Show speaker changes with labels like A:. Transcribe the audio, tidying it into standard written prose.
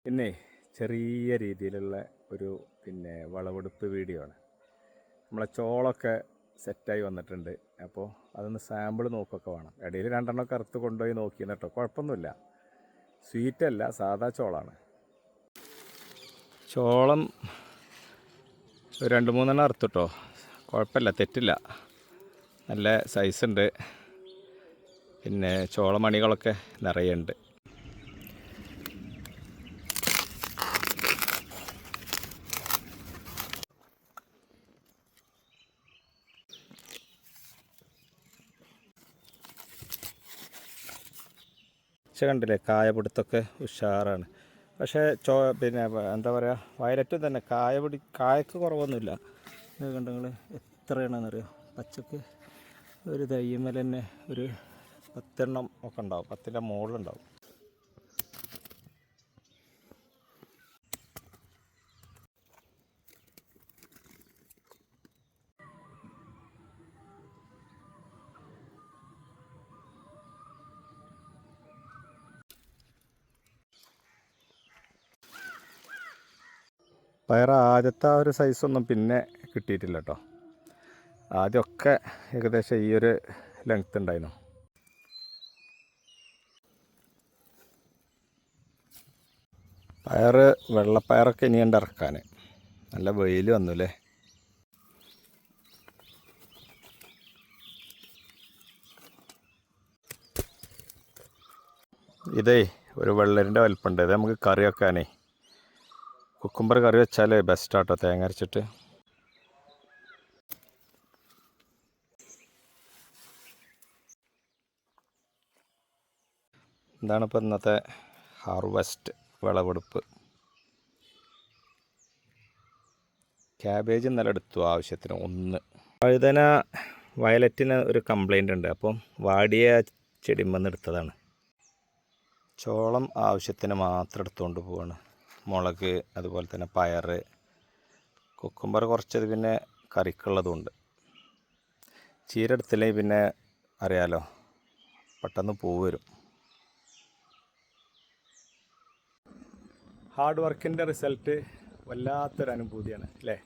A: പിന്നെ ചെറിയ രീതിയിലുള്ള ഒരു വിളവെടുപ്പ് വീഡിയോ ആണ്. നമ്മളെ ചോളൊക്കെ സെറ്റായി വന്നിട്ടുണ്ട്. അപ്പോൾ അതൊന്ന് സാമ്പിൾ നോക്കുകയൊക്കെ വേണം. ഇടയിൽ 2 അറുത്ത് കൊണ്ടുപോയി നോക്കിയെന്ന് കേട്ടോ. കുഴപ്പമൊന്നുമില്ല, സ്വീറ്റല്ല, സാധാ ചോളാണ്. ചോളം 2-3 അറുത്തിട്ടോ, കുഴപ്പമില്ല, തെറ്റില്ല, നല്ല സൈസുണ്ട്. പിന്നെ ചോളമണികളൊക്കെ നിറയുണ്ട്. കണ്ടില്ലേ, കായപിടുത്തൊക്കെ ഉഷാറാണ്. പക്ഷേ എന്താ പറയുക, വയലറ്റും തന്നെ കായക്ക് കുറവൊന്നുമില്ല. ഇത് കണ്ടോ നിങ്ങൾ, എത്രയാണെന്നറിയോ? പച്ചക്ക് ഒരു തയ്യമ്മൽ തന്നെ ഒരു 10 എണ്ണം ഒക്കെ ഉണ്ടാവും, 10ൻ്റെ മുകളിലുണ്ടാവും. പയർ ആദ്യത്തെ ആ ഒരു സൈസൊന്നും പിന്നെ കിട്ടിയിട്ടില്ല കേട്ടോ. ആദ്യമൊക്കെ ഏകദേശം ഈ ഒരു ലെങ്ത്ത് ഉണ്ടായിരുന്നു. വെള്ളപ്പയറൊക്കെ ഇനിയുണ്ട് ഇറക്കാൻ. നല്ല വെയിൽ വന്നുല്ലേ. ഇതേ ഒരു വെള്ളരിൻ്റെ വലിപ്പമുണ്ട്. ഇത് നമുക്ക് കറി വെക്കാനേ, കുക്കുംബർ കറി വെച്ചാൽ ബെസ്റ്റാട്ടോ, തേങ്ങ അരച്ചിട്ട്. ഇതാണിപ്പോൾ ഇന്നത്തെ ഹാർവെസ്റ്റ്, വിളവെടുപ്പ്. ക്യാബേജ് ഇന്നലെ എടുത്തു ആവശ്യത്തിന് 1. വഴുതന വയലറ്റിന് ഒരു കംപ്ലൈൻ്റ് ഉണ്ട്, അപ്പം വാടിയ ചെടിമെന്ന് എടുത്തതാണ്. ചോളം ആവശ്യത്തിന് മാത്രം എടുത്തുകൊണ്ട് പോവാണ്. മുളക്, അതുപോലെ തന്നെ പയർ, കുക്കുംബർ കുറച്ചത് പിന്നെ കറിക്കുള്ളതുണ്ട്. ചീര എടുത്തില്ലെങ്കിൽ പിന്നെ അറിയാലോ, പെട്ടെന്ന് പൂവ് വരും. ഹാർഡ് വർക്കിൻ്റെ റിസൾട്ട് വല്ലാത്തൊരു അനുഭൂതിയാണ് അല്ലേ.